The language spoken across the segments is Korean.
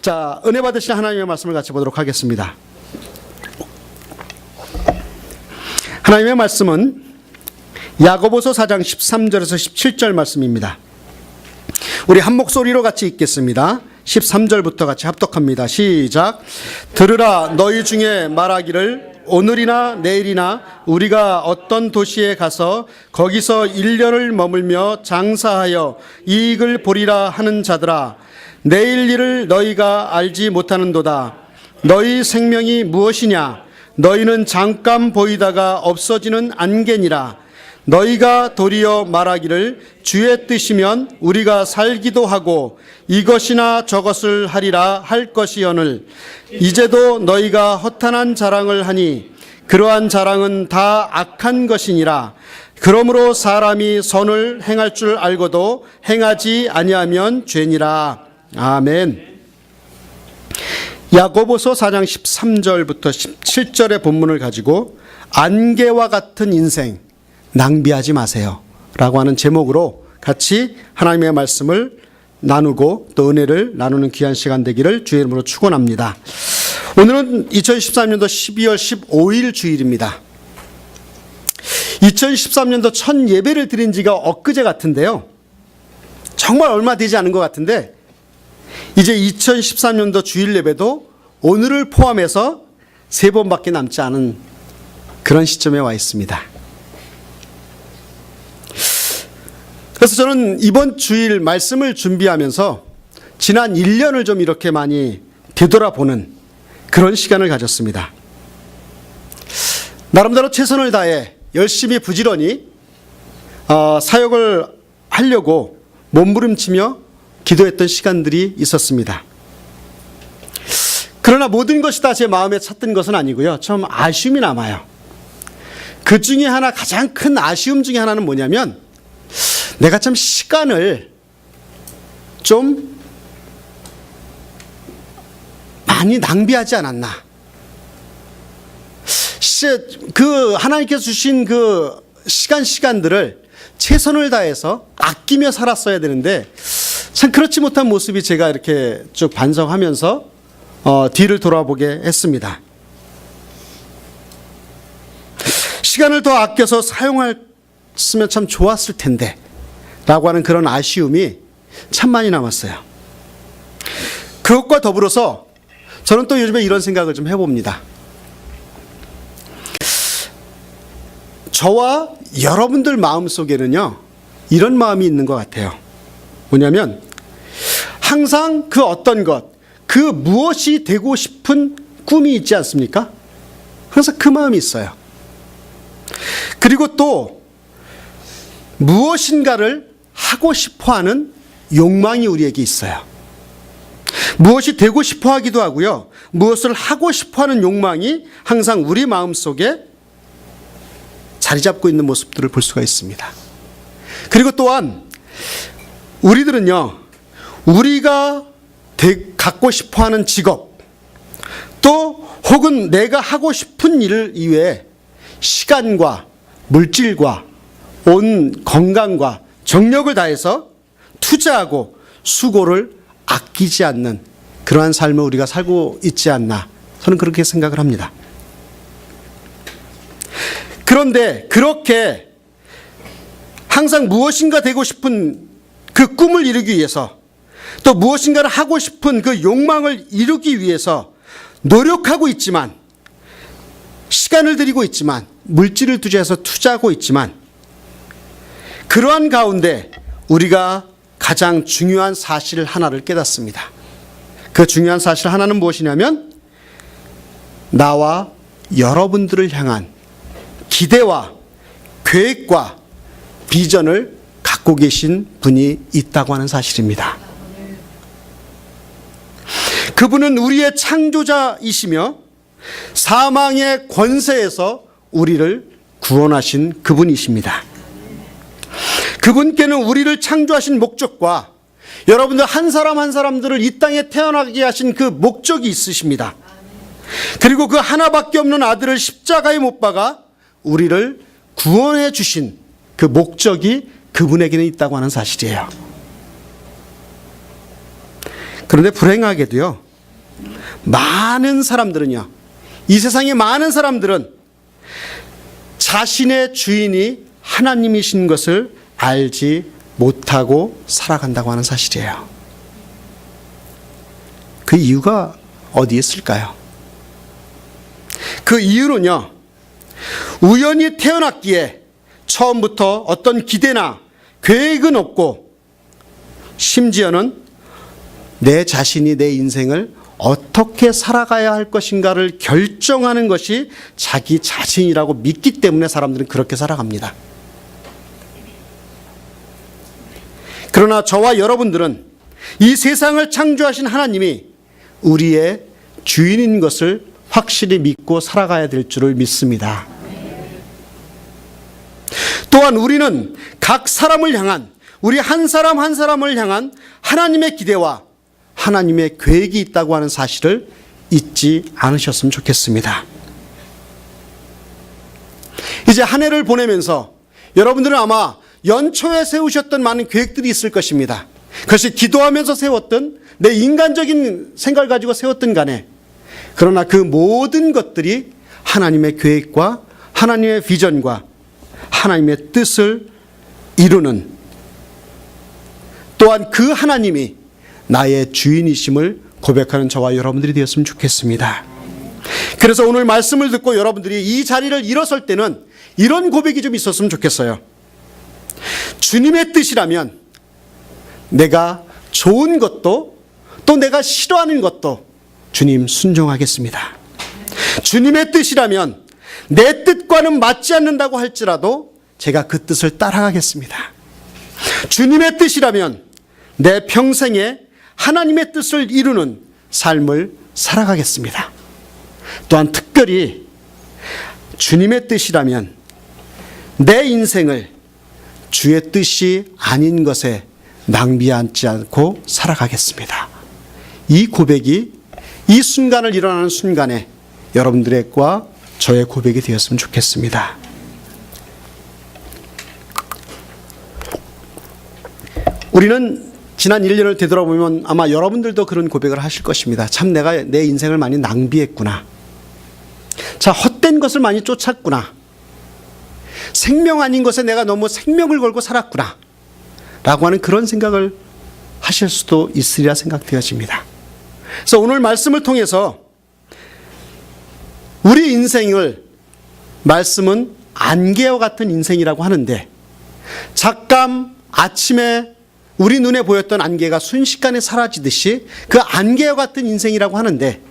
자, 은혜 받으신 하나님의 말씀을 같이 보도록 하겠습니다. 하나님의 말씀은 야고보서 4장 13절에서 17절 말씀입니다. 우리 한 목소리로 같이 읽겠습니다. 13절부터 같이 합독합니다. 시작. 들으라, 너희 중에 말하기를 오늘이나 내일이나 우리가 어떤 도시에 가서 거기서 1년을 머물며 장사하여 이익을 보리라 하는 자들아, 내일 일을 너희가 알지 못하는도다. 너희 생명이 무엇이냐? 너희는 잠깐 보이다가 없어지는 안개니라. 너희가 도리어 말하기를 주의 뜻이면 우리가 살기도 하고 이것이나 저것을 하리라 할 것이오늘 이제도 너희가 허탄한 자랑을 하니 그러한 자랑은 다 악한 것이니라. 그러므로 사람이 선을 행할 줄 알고도 행하지 아니하면 죄니라. 아멘. 야고보서 4장 13절부터 17절의 본문을 가지고 안개와 같은 인생 낭비하지 마세요 라고 하는 제목으로 같이 하나님의 말씀을 나누고 또 은혜를 나누는 귀한 시간 되기를 주의 이름으로 축원합니다. 오늘은 2013년도 12월 15일 주일입니다. 2013년도 첫 예배를 드린 지가 엊그제 같은데요, 정말 얼마 되지 않은 것 같은데 이제 2013년도 주일 예배도 오늘을 포함해서 3번밖에 남지 않은 그런 시점에 와 있습니다. 그래서 저는 이번 주일 말씀을 준비하면서 지난 1년을 좀 이렇게 많이 되돌아보는 그런 시간을 가졌습니다. 나름대로 최선을 다해 열심히 부지런히 사역을 하려고 몸부림치며 기도했던 시간들이 있었습니다. 그러나 모든 것이 다 제 마음에 찼던 것은 아니고요, 좀 아쉬움이 남아요. 그 중에 하나, 가장 큰 아쉬움 중에 하나는 뭐냐면 내가 참 시간을 좀 많이 낭비하지 않았나. 그 하나님께서 주신 그 시간들을 최선을 다해서 아끼며 살았어야 되는데 참 그렇지 못한 모습이 제가 이렇게 쭉 반성하면서 뒤를 돌아보게 했습니다. 시간을 더 아껴서 사용했으면 참 좋았을 텐데 라고 하는 그런 아쉬움이 참 많이 남았어요. 그것과 더불어서 저는 또 요즘에 이런 생각을 좀 해봅니다. 저와 여러분들 마음속에는요, 이런 마음이 있는 것 같아요. 뭐냐면 항상 그 어떤 것, 그 무엇이 되고 싶은 꿈이 있지 않습니까? 항상 그 마음이 있어요. 그리고 또 무엇인가를 하고 싶어하는 욕망이 우리에게 있어요. 무엇이 되고 싶어 하기도 하고요, 무엇을 하고 싶어하는 욕망이 항상 우리 마음속에 자리 잡고 있는 모습들을 볼 수가 있습니다. 그리고 또한 우리들은요, 우리가 갖고 싶어하는 직업, 또 혹은 내가 하고 싶은 일 이외에 시간과 물질과 온 건강과 정력을 다해서 투자하고 수고를 아끼지 않는 그러한 삶을 우리가 살고 있지 않나, 저는 그렇게 생각을 합니다. 그런데 그렇게 항상 무엇인가 되고 싶은 그 꿈을 이루기 위해서, 또 무엇인가를 하고 싶은 그 욕망을 이루기 위해서 노력하고 있지만, 시간을 들이고 있지만, 물질을 투자해서 투자하고 있지만, 그러한 가운데 우리가 가장 중요한 사실 하나를 깨닫습니다. 그 중요한 사실 하나는 무엇이냐면 나와 여러분들을 향한 기대와 계획과 비전을 갖고 계신 분이 있다고 하는 사실입니다. 그분은 우리의 창조자이시며 사망의 권세에서 우리를 구원하신 그분이십니다. 그분께는 우리를 창조하신 목적과 여러분들 한 사람 한 사람들을 이 땅에 태어나게 하신 그 목적이 있으십니다. 그리고 그 하나밖에 없는 아들을 십자가에 못 박아 우리를 구원해 주신 그 목적이 그분에게는 있다고 하는 사실이에요. 그런데 불행하게도요, 많은 사람들은요, 이 세상의 많은 사람들은 자신의 주인이 하나님이신 것을 알지 못하고 살아간다고 하는 사실이에요. 그 이유가 어디에 있을까요? 그 이유는요, 우연히 태어났기에 처음부터 어떤 기대나 계획은 없고, 심지어는 내 자신이 내 인생을 어떻게 살아가야 할 것인가를 결정하는 것이 자기 자신이라고 믿기 때문에 사람들은 그렇게 살아갑니다. 그러나 저와 여러분들은 이 세상을 창조하신 하나님이 우리의 주인인 것을 확실히 믿고 살아가야 될 줄을 믿습니다. 또한 우리는 각 사람을 향한, 우리 한 사람 한 사람을 향한 하나님의 기대와 하나님의 계획이 있다고 하는 사실을 잊지 않으셨으면 좋겠습니다. 이제 한 해를 보내면서 여러분들은 아마 연초에 세우셨던 많은 계획들이 있을 것입니다. 그것이 기도하면서 세웠던, 내 인간적인 생각을 가지고 세웠던 간에, 그러나 그 모든 것들이 하나님의 계획과 하나님의 비전과 하나님의 뜻을 이루는, 또한 그 하나님이 나의 주인이심을 고백하는 저와 여러분들이 되었으면 좋겠습니다. 그래서 오늘 말씀을 듣고 여러분들이 이 자리를 일어설 때는 이런 고백이 좀 있었으면 좋겠어요. 주님의 뜻이라면 내가 좋은 것도 또 내가 싫어하는 것도 주님 순종하겠습니다. 주님의 뜻이라면 내 뜻과는 맞지 않는다고 할지라도 제가 그 뜻을 따라가겠습니다. 주님의 뜻이라면 내 평생에 하나님의 뜻을 이루는 삶을 살아가겠습니다. 또한 특별히 주님의 뜻이라면 내 인생을 주의 뜻이 아닌 것에 낭비하지 않고 살아가겠습니다. 이 고백이 이 순간을 일어나는 순간에 여러분들과 저의 고백이 되었으면 좋겠습니다. 우리는 지난 1년을 되돌아보면 아마 여러분들도 그런 고백을 하실 것입니다. 참 내가 내 인생을 많이 낭비했구나. 자, 헛된 것을 많이 쫓았구나. 생명 아닌 것에 내가 너무 생명을 걸고 살았구나. 라고 하는 그런 생각을 하실 수도 있으리라 생각되어집니다. 그래서 오늘 말씀을 통해서 우리 인생을, 말씀은 안개와 같은 인생이라고 하는데, 잠깐 아침에 우리 눈에 보였던 안개가 순식간에 사라지듯이 그 안개와 같은 인생이라고 하는데,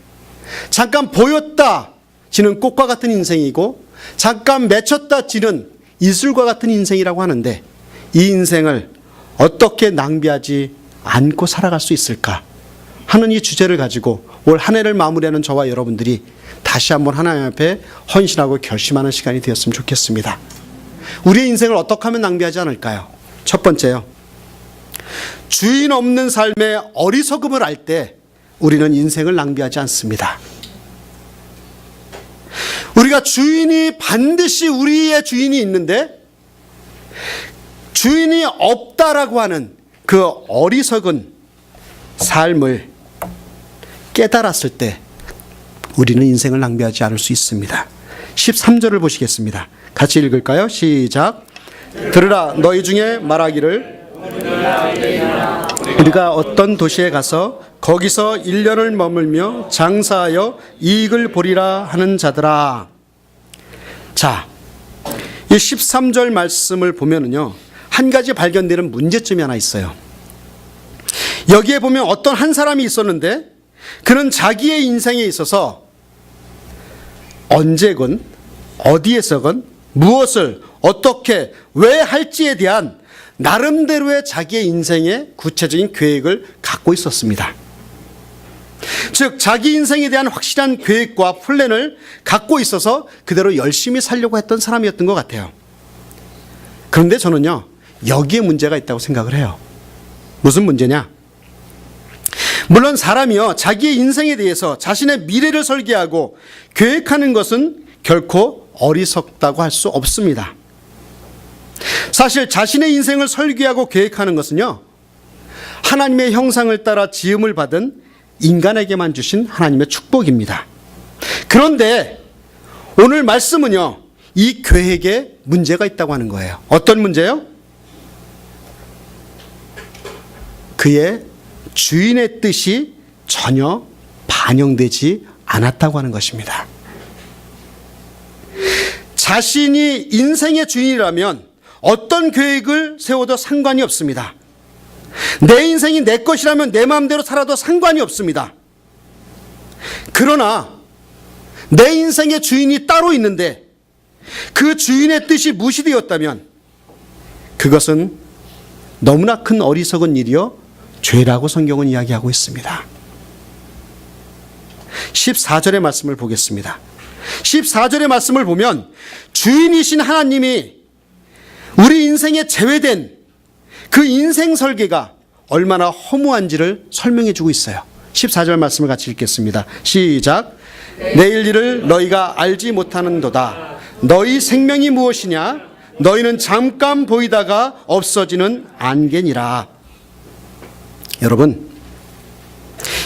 잠깐 보였다 지는 꽃과 같은 인생이고 잠깐 맺혔다 지는 이슬과 같은 인생이라고 하는데, 이 인생을 어떻게 낭비하지 않고 살아갈 수 있을까 하는 이 주제를 가지고 올 한 해를 마무리하는 저와 여러분들이 다시 한번 하나님 앞에 헌신하고 결심하는 시간이 되었으면 좋겠습니다. 우리의 인생을 어떻게 하면 낭비하지 않을까요? 첫 번째요, 주인 없는 삶의 어리석음을 알 때 우리는 인생을 낭비하지 않습니다. 우리가 주인이 반드시 우리의 주인이 있는데 주인이 없다라고 하는 그 어리석은 삶을 깨달았을 때 우리는 인생을 낭비하지 않을 수 있습니다. 13절을 보시겠습니다. 같이 읽을까요? 시작. 들으라, 너희 중에 말하기를 우리가 어떤 도시에 가서 거기서 1년을 머물며 장사하여 이익을 보리라 하는 자들아. 자, 이 13절 말씀을 보면은요, 한 가지 발견되는 문제점이 하나 있어요. 여기에 보면 어떤 한 사람이 있었는데 그는 자기의 인생에 있어서 언제건 어디에서건 무엇을 어떻게 왜 할지에 대한 나름대로의 자기의 인생의 구체적인 계획을 갖고 있었습니다. 즉 자기 인생에 대한 확실한 계획과 플랜을 갖고 있어서 그대로 열심히 살려고 했던 사람이었던 것 같아요. 그런데 저는요, 여기에 문제가 있다고 생각을 해요. 무슨 문제냐? 물론 사람이요, 자기의 인생에 대해서 자신의 미래를 설계하고 계획하는 것은 결코 어리석다고 할 수 없습니다. 사실 자신의 인생을 설계하고 계획하는 것은요, 하나님의 형상을 따라 지음을 받은 인간에게만 주신 하나님의 축복입니다. 그런데 오늘 말씀은요, 이 계획에 문제가 있다고 하는 거예요. 어떤 문제요? 그의 주인의 뜻이 전혀 반영되지 않았다고 하는 것입니다. 자신이 인생의 주인이라면 어떤 계획을 세워도 상관이 없습니다. 내 인생이 내 것이라면 내 마음대로 살아도 상관이 없습니다. 그러나 내 인생의 주인이 따로 있는데 그 주인의 뜻이 무시되었다면 그것은 너무나 큰 어리석은 일이요 죄라고 성경은 이야기하고 있습니다. 14절의 말씀을 보겠습니다. 14절의 말씀을 보면 주인이신 하나님이 우리 인생에 제외된 그 인생 설계가 얼마나 허무한지를 설명해 주고 있어요. 14절 말씀을 같이 읽겠습니다. 시작. 내일 일을 너희가 알지 못하는도다. 너희 생명이 무엇이냐? 너희는 잠깐 보이다가 없어지는 안개니라. 여러분,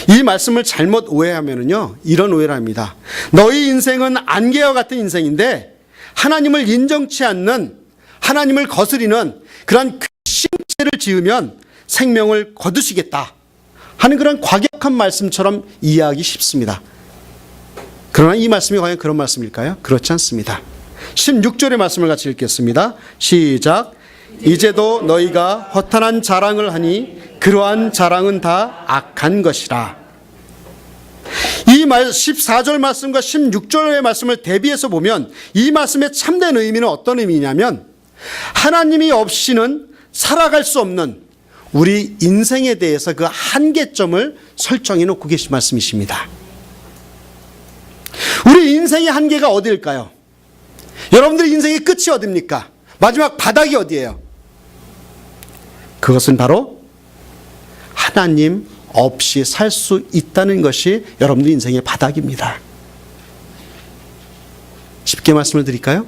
이 말씀을 잘못 오해하면은요, 이런 오해를 합니다. 너희 인생은 안개와 같은 인생인데 하나님을 인정치 않는, 하나님을 거스리는 그런 신체를 지으면 생명을 거두시겠다 하는 그런 과격한 말씀처럼 이해하기 쉽습니다. 그러나 이 말씀이 과연 그런 말씀일까요? 그렇지 않습니다. 16절의 말씀을 같이 읽겠습니다. 시작. 이제도 너희가 허탄한 자랑을 하니 그러한 자랑은 다 악한 것이라. 이 14절 말씀과 16절의 말씀을 대비해서 보면 이 말씀의 참된 의미는 어떤 의미냐면 하나님이 없이는 살아갈 수 없는 우리 인생에 대해서 그 한계점을 설정해 놓고 계신 말씀이십니다. 우리 인생의 한계가 어디일까요? 여러분들의 인생의 끝이 어디입니까? 마지막 바닥이 어디예요? 그것은 바로 하나님 없이 살 수 있다는 것이 여러분들 인생의 바닥입니다. 쉽게 말씀을 드릴까요?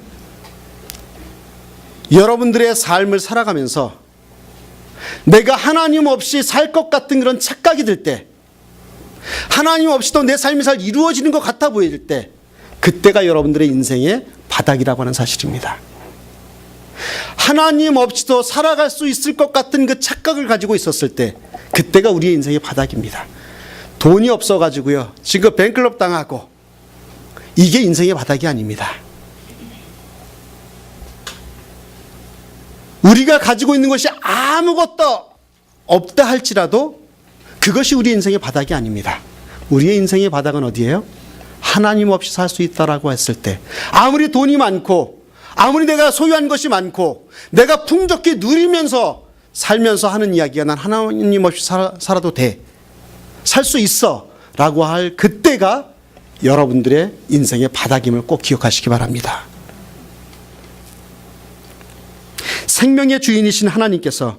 여러분들의 삶을 살아가면서 내가 하나님 없이 살 것 같은 그런 착각이 들 때, 하나님 없이도 내 삶이 잘 이루어지는 것 같아 보일 때, 그때가 여러분들의 인생의 바닥이라고 하는 사실입니다. 하나님 없이도 살아갈 수 있을 것 같은 그 착각을 가지고 있었을 때, 그때가 우리의 인생의 바닥입니다. 돈이 없어가지고요, 지금 뱅클럽 당하고, 이게 인생의 바닥이 아닙니다. 우리가 가지고 있는 것이 아무것도 없다 할지라도 그것이 우리 인생의 바닥이 아닙니다. 우리의 인생의 바닥은 어디예요? 하나님 없이 살 수 있다라고 했을 때, 아무리 돈이 많고 아무리 내가 소유한 것이 많고 내가 풍족히 누리면서 살면서 하는 이야기가 난 하나님 없이 살아도 돼, 살 수 있어 라고 할 그때가 여러분들의 인생의 바닥임을 꼭 기억하시기 바랍니다. 생명의 주인이신 하나님께서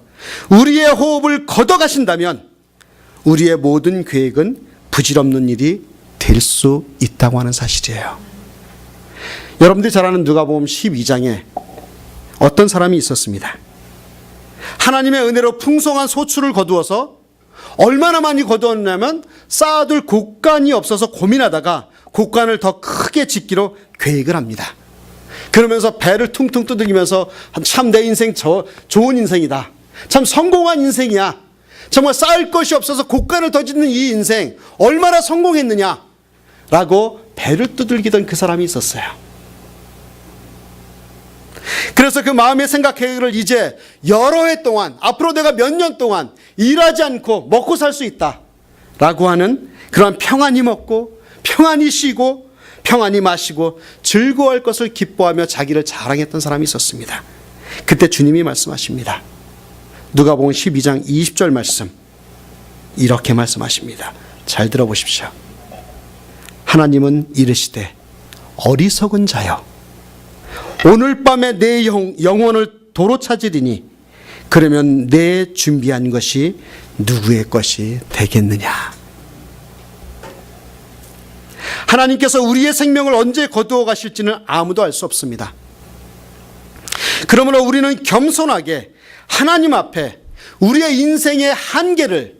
우리의 호흡을 걷어가신다면 우리의 모든 계획은 부질없는 일이 될 수 있다고 하는 사실이에요. 여러분들이 잘 아는 누가복음 12장에 어떤 사람이 있었습니다. 하나님의 은혜로 풍성한 소출을 거두어서 얼마나 많이 거두었냐면 쌓아둘 곳간이 없어서 고민하다가 곳간을 더 크게 짓기로 계획을 합니다. 그러면서 배를 퉁퉁 두들기면서 참 내 인생 좋은 인생이다, 참 성공한 인생이야, 정말 쌓을 것이 없어서 곳간을 더 짓는 이 인생 얼마나 성공했느냐 라고 배를 두들기던 그 사람이 있었어요. 그래서 그 마음의 생각 계획을 이제 여러 해 동안, 앞으로 내가 몇 년 동안 일하지 않고 먹고 살 수 있다 라고 하는 그런 평안히 먹고 평안히 쉬고 평안히 마시고 즐거워할 것을 기뻐하며 자기를 자랑했던 사람이 있었습니다. 그때 주님이 말씀하십니다. 누가복음 12장 20절 말씀, 이렇게 말씀하십니다. 잘 들어보십시오. 하나님은 이르시되 어리석은 자여, 오늘 밤에 내 영혼을 도로 찾으리니 그러면 내 준비한 것이 누구의 것이 되겠느냐. 하나님께서 우리의 생명을 언제 거두어 가실지는 아무도 알 수 없습니다. 그러므로 우리는 겸손하게 하나님 앞에 우리의 인생의 한계를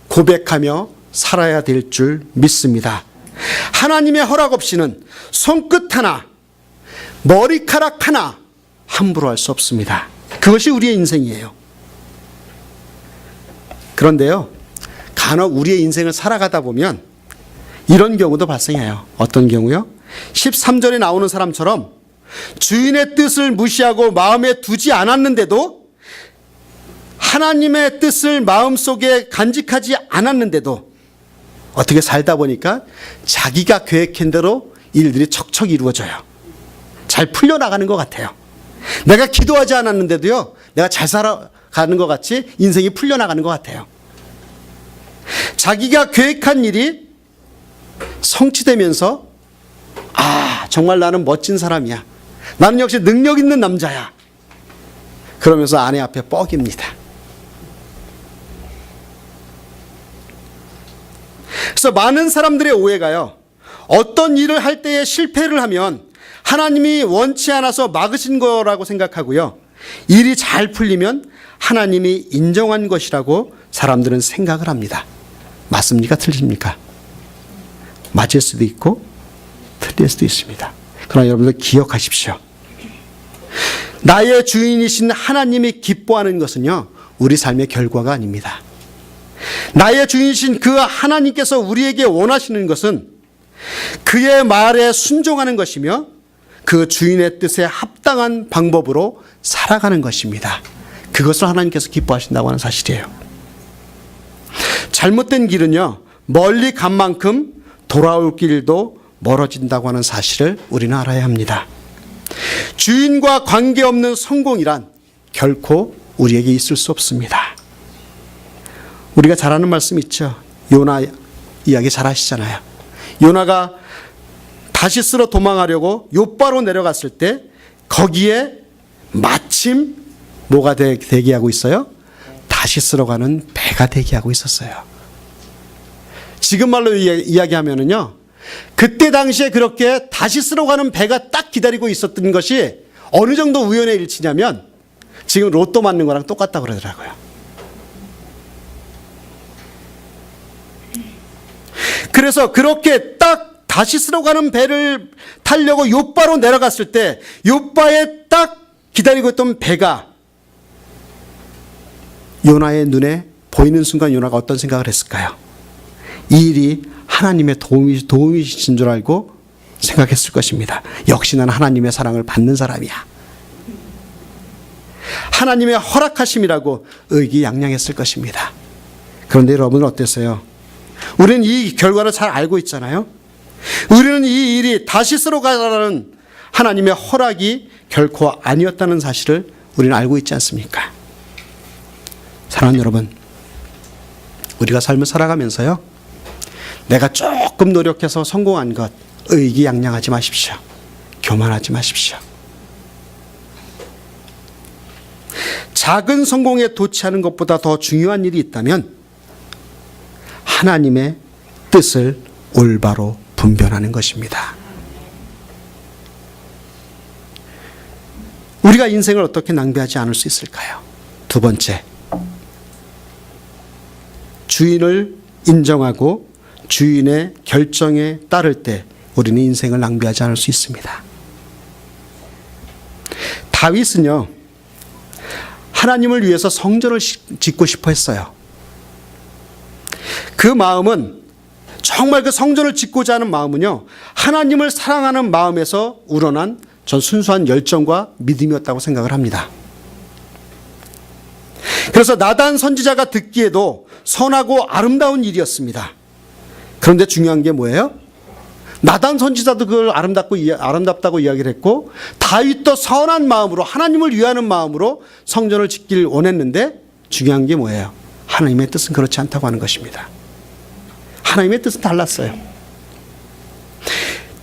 고백하며 살아야 될 줄 믿습니다. 하나님의 허락 없이는 손끝 하나, 머리카락 하나 함부로 할 수 없습니다. 그것이 우리의 인생이에요. 그런데요, 간혹 우리의 인생을 살아가다 보면 이런 경우도 발생해요. 어떤 경우요? 13절에 나오는 사람처럼 주인의 뜻을 무시하고 마음에 두지 않았는데도, 하나님의 뜻을 마음속에 간직하지 않았는데도 어떻게 살다 보니까 자기가 계획한 대로 일들이 척척 이루어져요. 잘 풀려나가는 것 같아요. 내가 기도하지 않았는데도요, 내가 잘 살아가는 것 같이 인생이 풀려나가는 것 같아요. 자기가 계획한 일이 성취되면서 정말 나는 멋진 사람이야, 나는 역시 능력 있는 남자야, 그러면서 아내 앞에 뻐깁니다. 그래서 많은 사람들의 오해가요, 어떤 일을 할 때에 실패를 하면 하나님이 원치 않아서 막으신 거라고 생각하고요, 일이 잘 풀리면 하나님이 인정한 것이라고 사람들은 생각을 합니다. 맞습니까? 틀립니까? 맞을 수도 있고 틀릴 수도 있습니다. 그러나 여러분들 기억하십시오. 나의 주인이신 하나님이 기뻐하는 것은요, 우리 삶의 결과가 아닙니다. 나의 주인이신 그 하나님께서 우리에게 원하시는 것은 그의 말에 순종하는 것이며 그 주인의 뜻에 합당한 방법으로 살아가는 것입니다. 그것을 하나님께서 기뻐하신다고 하는 사실이에요. 잘못된 길은요, 멀리 간 만큼 돌아올 길도 멀어진다고 하는 사실을 우리는 알아야 합니다. 주인과 관계없는 성공이란 결코 우리에게 있을 수 없습니다. 우리가 잘 아는 말씀 있죠. 요나 이야기 잘 아시잖아요. 요나가 다시스로 도망하려고 욥바로 내려갔을 때 거기에 마침 뭐가 대기하고 있어요? 다시스로 가는 배가 대기하고 있었어요. 지금 말로 이야기하면은요, 그때 당시에 그렇게 다시스로 가는 배가 딱 기다리고 있었던 것이 어느 정도 우연의 일치냐면 지금 로또 맞는 거랑 똑같다고 그러더라고요. 그래서 그렇게 딱 다시스로 가는 배를 타려고 욥바로 내려갔을 때 욥바에 딱 기다리고 있던 배가 요나의 눈에 보이는 순간 요나가 어떤 생각을 했을까요? 이 일이 하나님의 도움이신 줄 알고 생각했을 것입니다. 역시 나는 하나님의 사랑을 받는 사람이야, 하나님의 허락하심이라고 의기양양했을 것입니다. 그런데 여러분은 어땠어요? 우리는 이 결과를 잘 알고 있잖아요. 우리는 이 일이 다시스로 가라는 하나님의 허락이 결코 아니었다는 사실을 우리는 알고 있지 않습니까? 사랑하는 여러분, 우리가 삶을 살아가면서요, 내가 조금 노력해서 성공한 것 의기양양하지 마십시오. 교만하지 마십시오. 작은 성공에 도취하는 것보다 더 중요한 일이 있다면 하나님의 뜻을 올바로 분별하는 것입니다. 우리가 인생을 어떻게 낭비하지 않을 수 있을까요? 두 번째, 주인을 인정하고 주인의 결정에 따를 때 우리는 인생을 낭비하지 않을 수 있습니다. 다윗은요, 하나님을 위해서 성전을 짓고 싶어 했어요. 그 마음은, 정말 그 성전을 짓고자 하는 마음은요, 하나님을 사랑하는 마음에서 우러난 전 순수한 열정과 믿음이었다고 생각을 합니다. 그래서 나단 선지자가 듣기에도 선하고 아름다운 일이었습니다. 그런데 중요한 게 뭐예요? 나단 선지자도 그걸 아름답다고 이야기를 했고, 다윗도 선한 마음으로, 하나님을 위하는 마음으로 성전을 짓길 원했는데, 중요한 게 뭐예요? 하나님의 뜻은 그렇지 않다고 하는 것입니다. 하나님의 뜻은 달랐어요.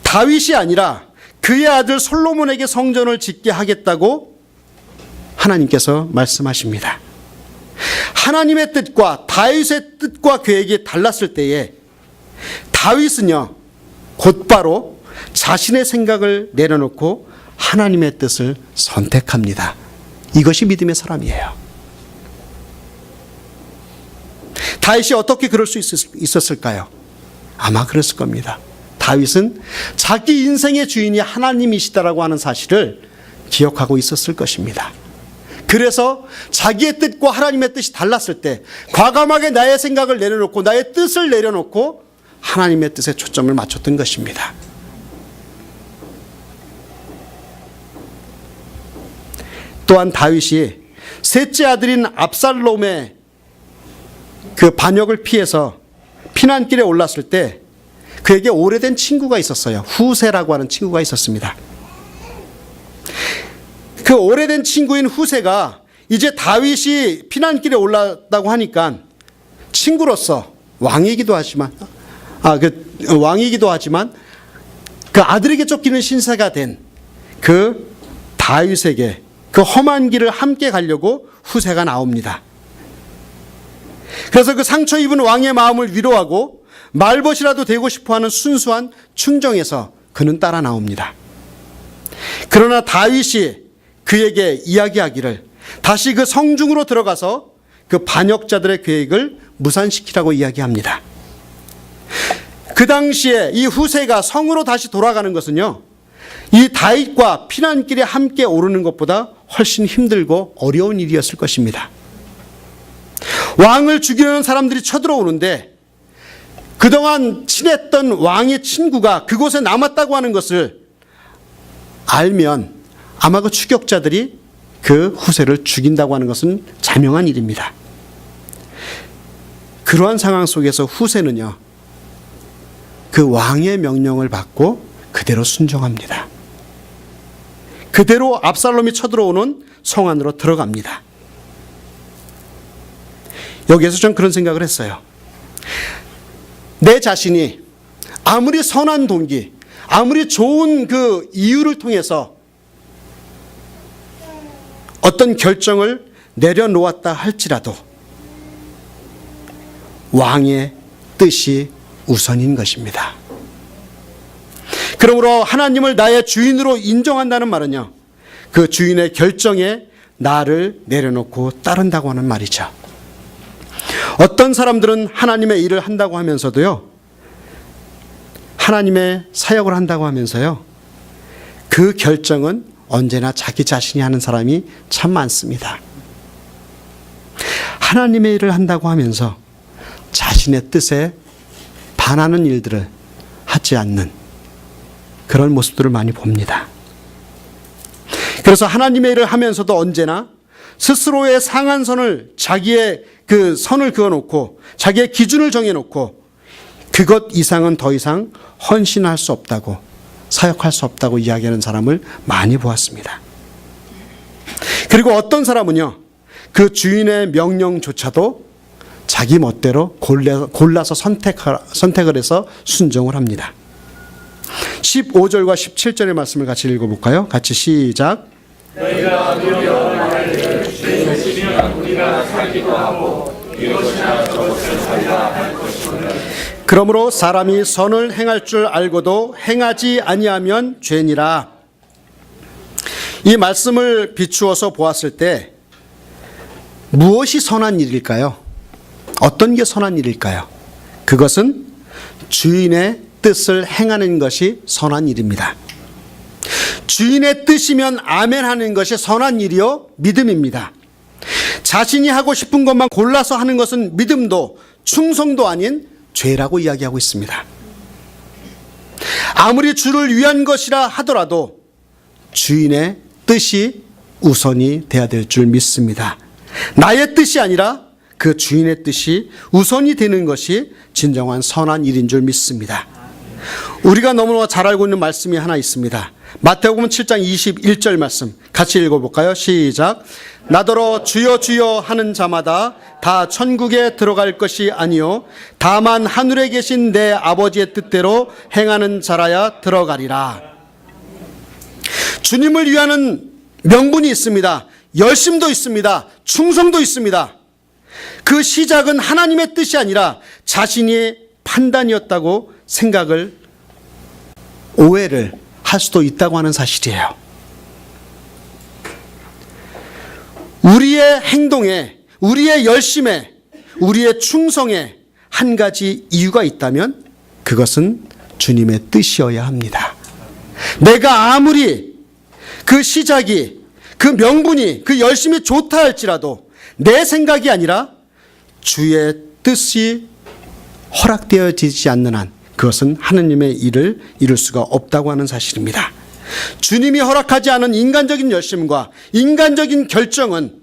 다윗이 아니라 그의 아들 솔로몬에게 성전을 짓게 하겠다고 하나님께서 말씀하십니다. 하나님의 뜻과 다윗의 뜻과 계획이 달랐을 때에 다윗은요, 곧바로 자신의 생각을 내려놓고 하나님의 뜻을 선택합니다. 이것이 믿음의 사람이에요. 다윗이 어떻게 그럴 수 있었을까요? 아마 그랬을 겁니다. 다윗은 자기 인생의 주인이 하나님이시다라고 하는 사실을 기억하고 있었을 것입니다. 그래서 자기의 뜻과 하나님의 뜻이 달랐을 때 과감하게 나의 생각을 내려놓고 나의 뜻을 내려놓고 하나님의 뜻에 초점을 맞췄던 것입니다. 또한 다윗이 셋째 아들인 압살롬의 그 반역을 피해서 피난길에 올랐을 때 그에게 오래된 친구가 있었어요. 후세라고 하는 친구가 있었습니다. 그 오래된 친구인 후세가 이제 다윗이 피난길에 올랐다고 하니까 친구로서 왕이기도 하지만 그 아들에게 쫓기는 신세가 된 그 다윗에게 그 험한 길을 함께 가려고 후세가 나옵니다. 그래서 그 상처 입은 왕의 마음을 위로하고 말벗이라도 되고 싶어하는 순수한 충정에서 그는 따라 나옵니다. 그러나 다윗이 그에게 이야기하기를 다시 그 성중으로 들어가서 그 반역자들의 계획을 무산시키라고 이야기합니다. 그 당시에 이 후세가 성으로 다시 돌아가는 것은요, 이 다윗과 피난길에 함께 오르는 것보다 훨씬 힘들고 어려운 일이었을 것입니다. 왕을 죽이려는 사람들이 쳐들어오는데 그동안 친했던 왕의 친구가 그곳에 남았다고 하는 것을 알면 아마 그 추격자들이 그 후세를 죽인다고 하는 것은 자명한 일입니다. 그러한 상황 속에서 후세는요, 그 왕의 명령을 받고 그대로 순종합니다. 그대로 압살롬이 쳐들어오는 성 안으로 들어갑니다. 여기에서 전 그런 생각을 했어요. 내 자신이 아무리 선한 동기, 아무리 좋은 그 이유를 통해서 어떤 결정을 내려놓았다 할지라도 왕의 뜻이 우선인 것입니다. 그러므로 하나님을 나의 주인으로 인정한다는 말은요, 그 주인의 결정에 나를 내려놓고 따른다고 하는 말이죠. 어떤 사람들은 하나님의 일을 한다고 하면서도요, 하나님의 사역을 한다고 하면서요, 그 결정은 언제나 자기 자신이 하는 사람이 참 많습니다. 하나님의 일을 한다고 하면서 자신의 뜻에 반하는 일들을 하지 않는 그런 모습들을 많이 봅니다. 그래서 하나님의 일을 하면서도 언제나 스스로의 상한선을, 자기의 그 선을 그어놓고 자기의 기준을 정해놓고 그것 이상은 더 이상 헌신할 수 없다고, 사역할 수 없다고 이야기하는 사람을 많이 보았습니다. 그리고 어떤 사람은요, 그 주인의 명령조차도 자기 멋대로 골라서 선택을 해서 순종을 합니다. 15절과 17절의 말씀을 같이 읽어볼까요? 같이 시작. 너희가 노력하여 나를 주시면 우리가 살기도 하고 이것이나 저것을 살리라 할 것이오늘. 그러므로 사람이 선을 행할 줄 알고도 행하지 아니하면 죄니라. 이 말씀을 비추어서 보았을 때 무엇이 선한 일일까요? 어떤 게 선한 일일까요? 그것은 주인의 뜻을 행하는 것이 선한 일입니다. 주인의 뜻이면 아멘 하는 것이 선한 일이요 믿음입니다. 자신이 하고 싶은 것만 골라서 하는 것은 믿음도 충성도 아닌 죄라고 이야기하고 있습니다. 아무리 주를 위한 것이라 하더라도 주인의 뜻이 우선이 돼야 될 줄 믿습니다. 나의 뜻이 아니라 그 주인의 뜻이 우선이 되는 것이 진정한 선한 일인 줄 믿습니다. 우리가 너무나 잘 알고 있는 말씀이 하나 있습니다. 마태복음 7장 21절 말씀 같이 읽어볼까요? 시작. 나더러 주여 주여 하는 자마다 다 천국에 들어갈 것이 아니요 다만 하늘에 계신 내 아버지의 뜻대로 행하는 자라야 들어가리라. 주님을 위하는 명분이 있습니다. 열심도 있습니다. 충성도 있습니다. 그 시작은 하나님의 뜻이 아니라 자신의 판단이었다고 오해를 할 수도 있다고 하는 사실이에요. 우리의 행동에, 우리의 열심에, 우리의 충성에 한 가지 이유가 있다면 그것은 주님의 뜻이어야 합니다. 내가 아무리 그 시작이, 그 명분이, 그 열심이 좋다 할지라도 내 생각이 아니라 주의 뜻이 허락되어지지 않는 한 그것은 하느님의 일을 이룰 수가 없다고 하는 사실입니다. 주님이 허락하지 않은 인간적인 열심과 인간적인 결정은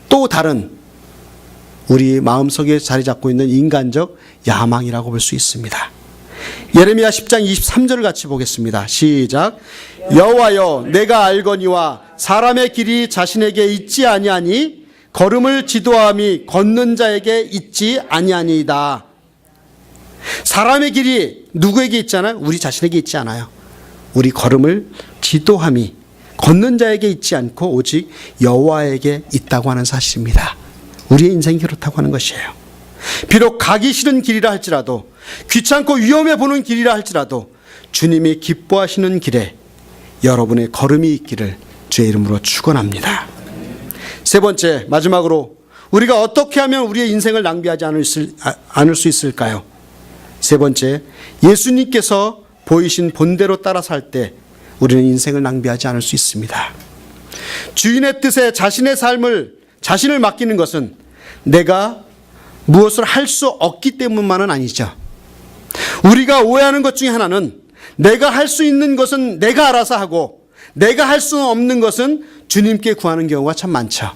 또 다른 우리 마음속에 자리 잡고 있는 인간적 야망이라고 볼 수 있습니다. 예레미야 10장 23절을 같이 보겠습니다. 시작. 여호와여, 내가 알거니와 사람의 길이 자신에게 있지 아니하니 걸음을 지도함이 걷는 자에게 있지 아니하니이다. 사람의 길이 누구에게 있잖아요? 우리 자신에게 있지 않아요. 우리 걸음을 지도함이 걷는 자에게 있지 않고 오직 여호와에게 있다고 하는 사실입니다. 우리의 인생이 그렇다고 하는 것이에요. 비록 가기 싫은 길이라 할지라도, 귀찮고 위험해 보는 길이라 할지라도 주님이 기뻐하시는 길에 여러분의 걸음이 있기를 주의 이름으로 축원합니다. 세 번째, 마지막으로 우리가 어떻게 하면 우리의 인생을 낭비하지 않을 수 있을까요? 세 번째, 예수님께서 보이신 본대로 따라 살 때 우리는 인생을 낭비하지 않을 수 있습니다. 주인의 뜻에 자신을 맡기는 것은 내가 무엇을 할 수 없기 때문만은 아니죠. 우리가 오해하는 것 중에 하나는 내가 할 수 있는 것은 내가 알아서 하고 내가 할 수 없는 것은 주님께 구하는 경우가 참 많죠.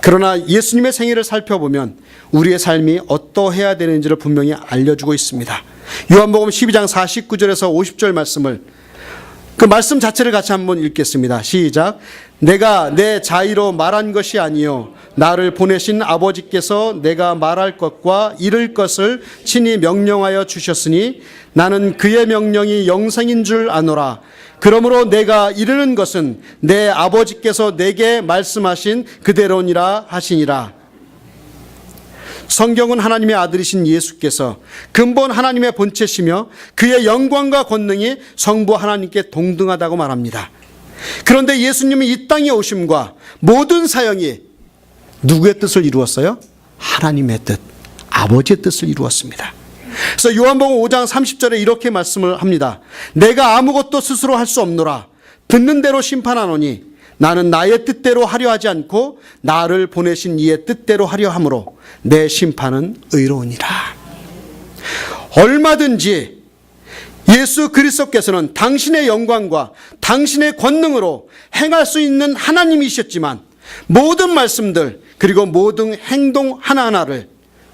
그러나 예수님의 생애를 살펴보면 우리의 삶이 어떠해야 되는지를 분명히 알려주고 있습니다. 요한복음 12장 49절에서 50절 말씀을, 그 말씀 자체를 같이 한번 읽겠습니다. 시작. 내가 내 자의로 말한 것이 아니요 나를 보내신 아버지께서 내가 말할 것과 이를 것을 친히 명령하여 주셨으니 나는 그의 명령이 영생인 줄 아노라. 그러므로 내가 이르는 것은 내 아버지께서 내게 말씀하신 그대로니라 하시니라. 성경은 하나님의 아들이신 예수께서 근본 하나님의 본체시며 그의 영광과 권능이 성부 하나님께 동등하다고 말합니다. 그런데 예수님이 이 땅에 오심과 모든 사역이 누구의 뜻을 이루었어요? 하나님의 뜻, 아버지의 뜻을 이루었습니다. 그래서 요한복음 5장 30절에 이렇게 말씀을 합니다. 내가 아무것도 스스로 할 수 없노라. 듣는 대로 심판하노니 나는 나의 뜻대로 하려 하지 않고 나를 보내신 이의 뜻대로 하려 함으로 내 심판은 의로우니라. 얼마든지 예수 그리스도께서는 당신의 영광과 당신의 권능으로 행할 수 있는 하나님이셨지만 모든 말씀들 그리고 모든 행동 하나하나를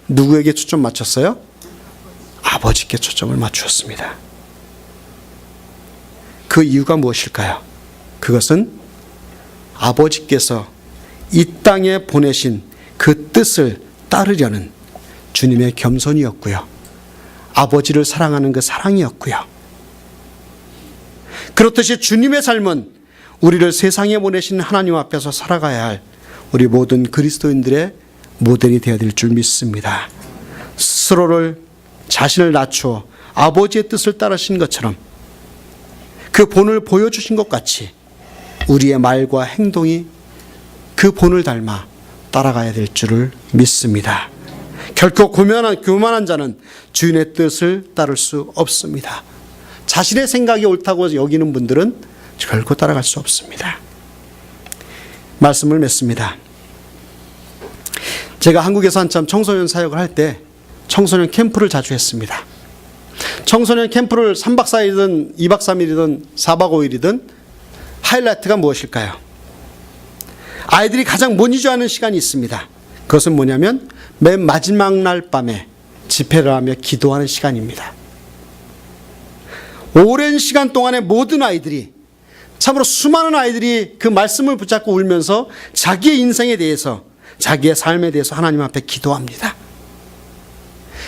누구에게 초점 맞췄어요? 아버지께 초점을 맞추었습니다. 그 이유가 무엇일까요? 그것은 아버지께서 이 땅에 보내신 그 뜻을 따르려는 주님의 겸손이었고요. 아버지를 사랑하는 그 사랑이었고요. 그렇듯이 주님의 삶은 우리를 세상에 보내신 하나님 앞에서 살아가야 할 우리 모든 그리스도인들의 모델이 되어야 될 줄 믿습니다. 스스로를 자신을 낮추어 아버지의 뜻을 따르신 것처럼 그 본을 보여주신 것 같이 우리의 말과 행동이 그 본을 닮아 따라가야 될 줄을 믿습니다. 결코 교만한 자는 주인의 뜻을 따를 수 없습니다. 자신의 생각이 옳다고 여기는 분들은 결코 따라갈 수 없습니다. 말씀을 맺습니다. 제가 한국에서 한참 청소년 사역을 할 때 청소년 캠프를 자주 했습니다. 청소년 캠프를 3박 4일이든 2박 3일이든 4박 5일이든 하이라이트가 무엇일까요? 아이들이 가장 못 잊어하는 시간이 있습니다. 그것은 뭐냐면 맨 마지막 날 밤에 집회를 하며 기도하는 시간입니다. 오랜 시간 동안에 모든 아이들이, 참으로 수많은 아이들이 그 말씀을 붙잡고 울면서 자기의 인생에 대해서, 자기의 삶에 대해서 하나님 앞에 기도합니다.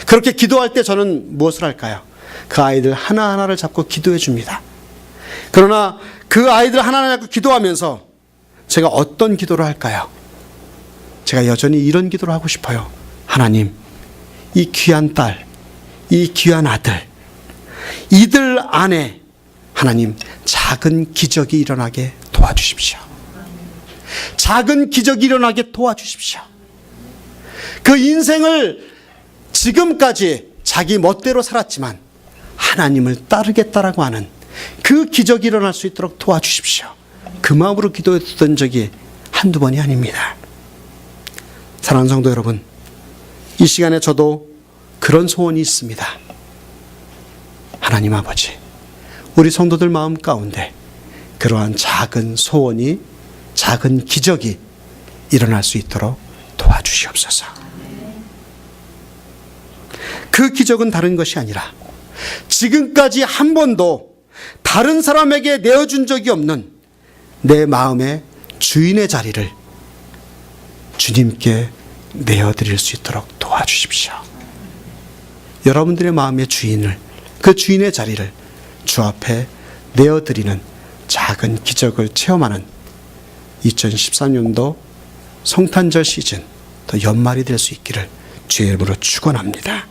그렇게 기도할 때 저는 무엇을 할까요? 그 아이들 하나하나를 잡고 기도해 줍니다. 그러나 그 아이들 하나하나 잡고 기도하면서 제가 어떤 기도를 할까요? 제가 여전히 이런 기도를 하고 싶어요. 하나님, 이 귀한 딸, 이 귀한 아들, 이들 안에 하나님 작은 기적이 일어나게 도와주십시오. 작은 기적이 일어나게 도와주십시오. 그 인생을 지금까지 자기 멋대로 살았지만 하나님을 따르겠다라고 하는 그 기적이 일어날 수 있도록 도와주십시오. 그 마음으로 기도했던 적이 한두 번이 아닙니다. 사랑하는 성도 여러분, 이 시간에 저도 그런 소원이 있습니다. 하나님 아버지, 우리 성도들 마음 가운데 그러한 작은 소원이, 작은 기적이 일어날 수 있도록 도와주시옵소서. 그 기적은 다른 것이 아니라 지금까지 한 번도 다른 사람에게 내어준 적이 없는 내 마음의 주인의 자리를 주님께 내어드릴 수 있도록 도와주십시오. 여러분들의 마음의 주인을, 그 주인의 자리를 주 앞에 내어드리는 작은 기적을 체험하는 2013년도 성탄절 시즌, 또 연말이 될 수 있기를 주의 이름으로 축원합니다.